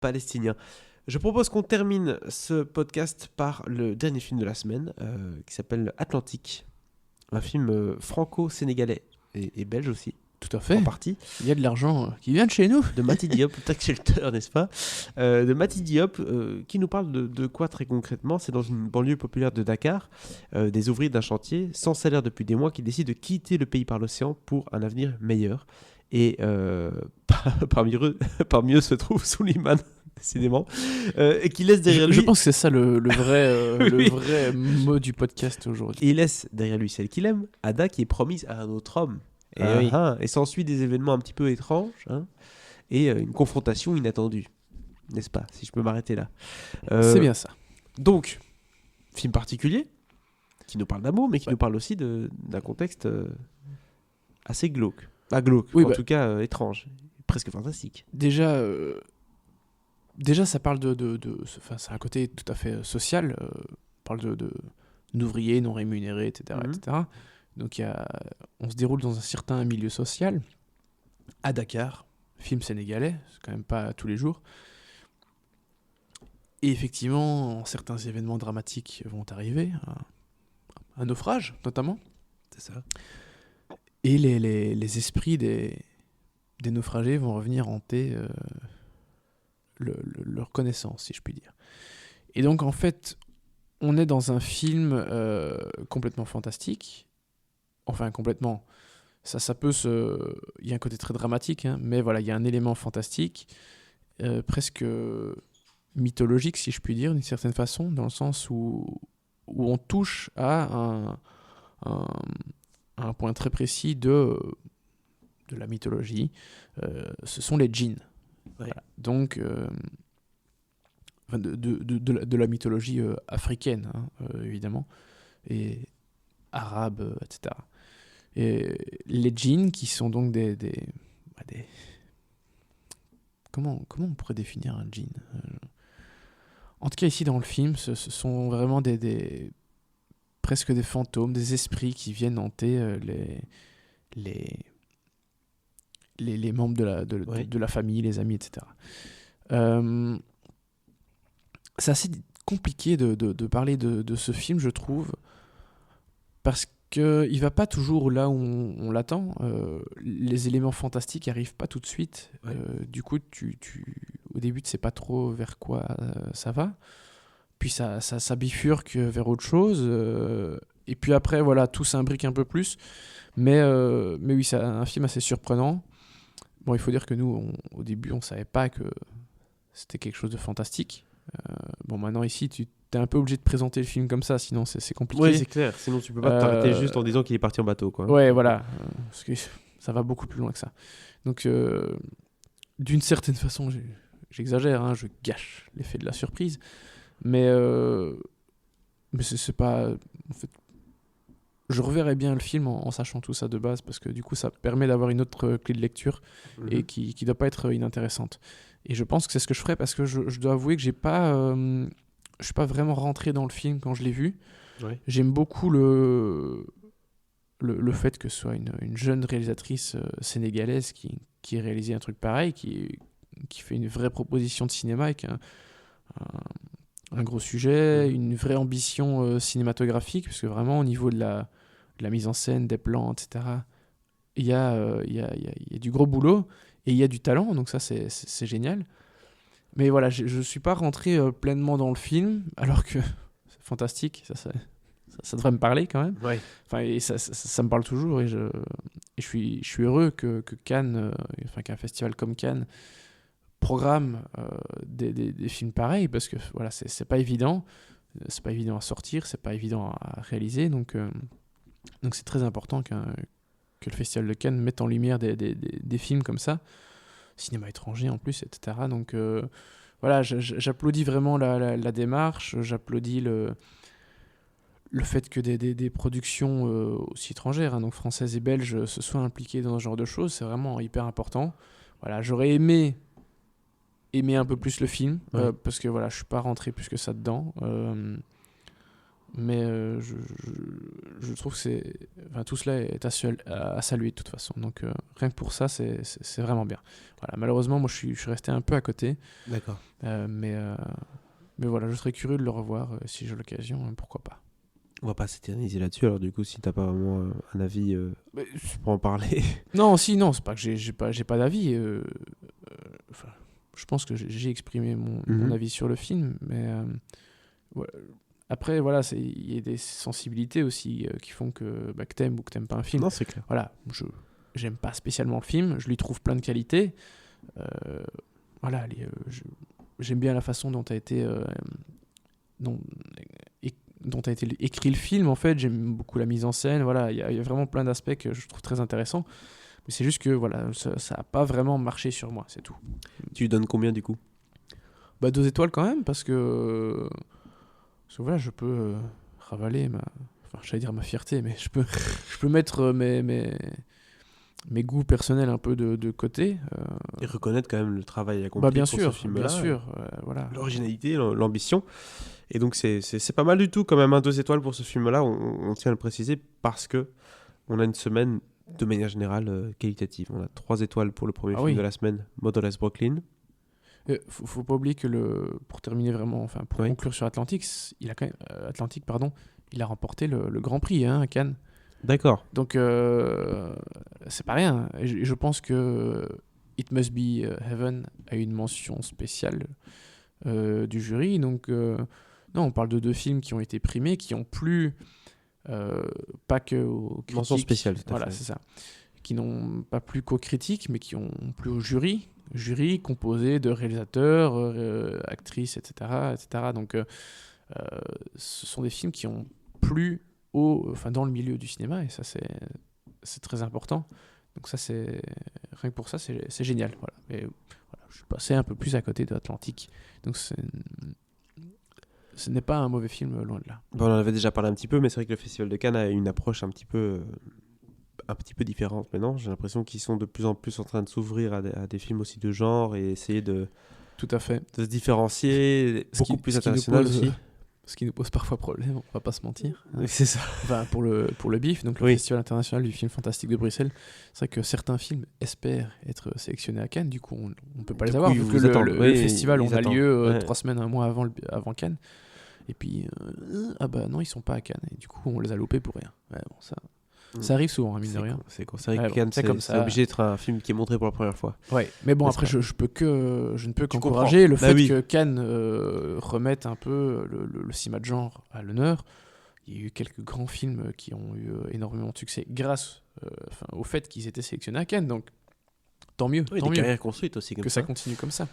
palestinien. Je propose qu'on termine ce podcast par le dernier film de la semaine, qui s'appelle Atlantique, un film franco-sénégalais et belge aussi, Tout à en fait. partie, Il y a de l'argent qui vient de chez nous. de Mati Diop, Tax Shelter, n'est-ce pas, de Mati Diop, qui nous parle de quoi très concrètement. C'est dans une banlieue populaire de Dakar, des ouvriers d'un chantier, sans salaire depuis des mois, qui décident de quitter le pays par l'océan pour un avenir meilleur. Et parmi eux se trouve Souleymane, décidément, et qui laisse derrière lui... Je pense que c'est ça le vrai, Oui. le vrai mot du podcast aujourd'hui. Et il laisse derrière lui celle qu'il aime, Ada, qui est promise à un autre homme. Eh oui. Et s'ensuit des événements un petit peu étranges, hein, et une confrontation inattendue. N'est-ce pas, si je peux m'arrêter là. C'est bien ça. Donc, film particulier, qui nous parle d'amour, mais qui nous parle aussi d'un contexte assez glauque. Pas glauque, Oui, en tout cas étrange, presque fantastique. Déjà, ça parle enfin, c'est un côté tout à fait social. On parle d'ouvriers non rémunérés, etc., Mhm. etc. Donc on se déroule dans un certain milieu social, à Dakar, film sénégalais, c'est quand même pas tous les jours. Et effectivement, certains événements dramatiques vont arriver, un naufrage notamment, C'est ça. et les esprits des naufragés vont revenir hanter leur connaissance, si je puis dire. Et donc en fait, on est dans un film complètement fantastique. Enfin, complètement. Ça peut se... Il y a un côté très dramatique, hein, mais voilà, il y a un élément fantastique, presque mythologique, si je puis dire, d'une certaine façon, dans le sens où on touche à un point très précis de la mythologie. Ce sont les djinns. Ouais. Voilà. Donc, enfin, de la mythologie africaine, hein, évidemment, et arabe, etc. Et les djinns, qui sont donc des... Comment on pourrait définir un djinn ? En tout cas, ici, dans le film, ce sont vraiment presque des fantômes, des esprits qui viennent hanter les membres Ouais. de la famille, les amis, etc. C'est assez compliqué de parler de ce film, je trouve, parce qu'il ne va pas toujours là où on l'attend. Les éléments fantastiques n'arrivent pas tout de suite. Ouais. Du coup, au début, tu ne sais pas trop vers quoi ça va. Puis ça bifurque vers autre chose. Et puis après, voilà, tout s'imbrique un peu plus. Mais oui, c'est un film assez surprenant. Bon, il faut dire que nous, au début, on ne savait pas que c'était quelque chose de fantastique. Bon, maintenant, ici, tu es un peu obligé de présenter le film comme ça, sinon c'est compliqué. Ouais, c'est clair. Sinon, tu peux pas t'arrêter juste en disant qu'il est parti en bateau, quoi. Ouais, voilà. Parce que ça va beaucoup plus loin que ça. Donc, d'une certaine façon, j'exagère, hein, je gâche l'effet de la surprise. Mais c'est pas... En fait, je reverrai bien le film en sachant tout ça de base, parce que du coup, ça permet d'avoir une autre clé de lecture et qui doit pas être inintéressante. Et je pense que c'est ce que je ferai, parce que je dois avouer que je suis pas vraiment rentré dans le film quand je l'ai vu. Ouais. J'aime beaucoup le fait que ce soit une jeune réalisatrice sénégalaise qui ait réalisé un truc pareil, qui fait une vraie proposition de cinéma avec un gros sujet, une vraie ambition cinématographique, parce que vraiment au niveau de la mise en scène, des plans, etc., il y a du gros boulot et il y a du talent, donc ça c'est génial. Mais voilà, je ne suis pas rentré pleinement dans le film, alors que c'est fantastique, ça devrait me parler quand même. Ouais. Enfin, et ça me parle toujours, et je suis heureux que Cannes, qu'un festival comme Cannes programme des films pareils, parce que voilà, c'est pas évident à sortir, c'est pas évident à réaliser, donc c'est très important que le festival de Cannes mette en lumière des films comme ça, cinéma étranger en plus, etc. Donc voilà, j'applaudis vraiment la démarche, j'applaudis le fait que des productions aussi étrangères, hein, donc françaises et belges, se soient impliquées dans ce genre de choses. C'est vraiment hyper important. Voilà, j'aurais aimé un peu plus le film, parce que voilà, je suis pas rentré plus que ça dedans. Mais je trouve que tout cela est à saluer de toute façon. Donc rien que pour ça, c'est vraiment bien. Voilà, malheureusement, moi je suis resté un peu à côté. D'accord. Mais voilà, je serais curieux de le revoir si j'ai l'occasion, pourquoi pas. On va pas s'éterniser là-dessus, alors du coup, si t'as pas vraiment un avis pour en parler. Non, c'est pas que j'ai pas d'avis. Je pense que j'ai exprimé mon avis sur le film, mais voilà. Après, voilà, il y a des sensibilités aussi qui font que t'aimes ou que t'aimes pas un film. Non, c'est clair. Voilà, j'aime pas spécialement le film, je lui trouve plein de qualités. Voilà, j'aime bien la façon dont a été écrit le film. En fait, j'aime beaucoup la mise en scène. Voilà, il y a vraiment plein d'aspects que je trouve très intéressants. Mais c'est juste que voilà, ça a pas vraiment marché sur moi, c'est tout. Tu lui donnes combien du coup? 2 étoiles quand même, parce que voilà, je peux ravaler j'allais dire ma fierté, mais je peux mettre mes goûts personnels un peu de côté. Et reconnaître quand même le travail accompli bien pour sûr, ce film-là. Bien sûr, voilà. L'originalité, l'ambition. Et donc c'est pas mal du tout quand même, 2 étoiles pour ce film-là, on tient à le préciser, parce que on a une semaine de manière générale qualitative. On a 3 étoiles pour le premier film de la semaine, Motherless Brooklyn. Faut pas oublier que pour terminer vraiment, pour conclure sur Atlantic, il a remporté le Grand Prix à Cannes. D'accord. Donc c'est pas rien. Et je pense que It Must Be Heaven a une mention spéciale du jury. Donc non, on parle de 2 films qui ont été primés, qui ont plu pas que aux critiques. Mention spéciale, tout à voilà, fait. c'est ça. Qui n'ont pas plu qu'aux critiques, mais qui ont plu au jury. Jury composé de réalisateurs, actrices, etc. Donc ce sont des films qui ont plu dans le milieu du cinéma, et ça c'est très important. Donc ça, rien que pour ça, c'est génial. Voilà. Mais voilà, je suis passé un peu plus à côté de Atlantic. Donc ce n'est pas un mauvais film, loin de là. Bon, on en avait déjà parlé un petit peu, mais c'est vrai que le Festival de Cannes a une approche un petit peu différente maintenant. J'ai l'impression qu'ils sont de plus en plus en train de s'ouvrir à des films aussi de genre et essayer tout à fait de se différencier, beaucoup plus international aussi. Ce qui nous pose parfois problème, on va pas se mentir. C'est ça. Pour le BIF, donc le Festival international du film fantastique de Bruxelles, c'est vrai que certains films espèrent être sélectionnés à Cannes, du coup on peut pas les avoir, vu que le festival a lieu 3 semaines, 1 mois avant Cannes. Et puis, non, ils sont pas à Cannes, et du coup on les a loupés pour rien. Ouais, bon, ça arrive souvent, mine de rien. C'est vrai que Cannes, c'est obligé d'être un film qui est montré pour la première fois. Ouais, mais bon, après, je ne peux qu'encourager le fait que Cannes remette un peu le cinéma de genre à l'honneur. Il y a eu quelques grands films qui ont eu énormément de succès grâce au fait qu'ils étaient sélectionnés à Cannes. Donc, tant mieux. Des carrières construites aussi comme ça continue comme ça.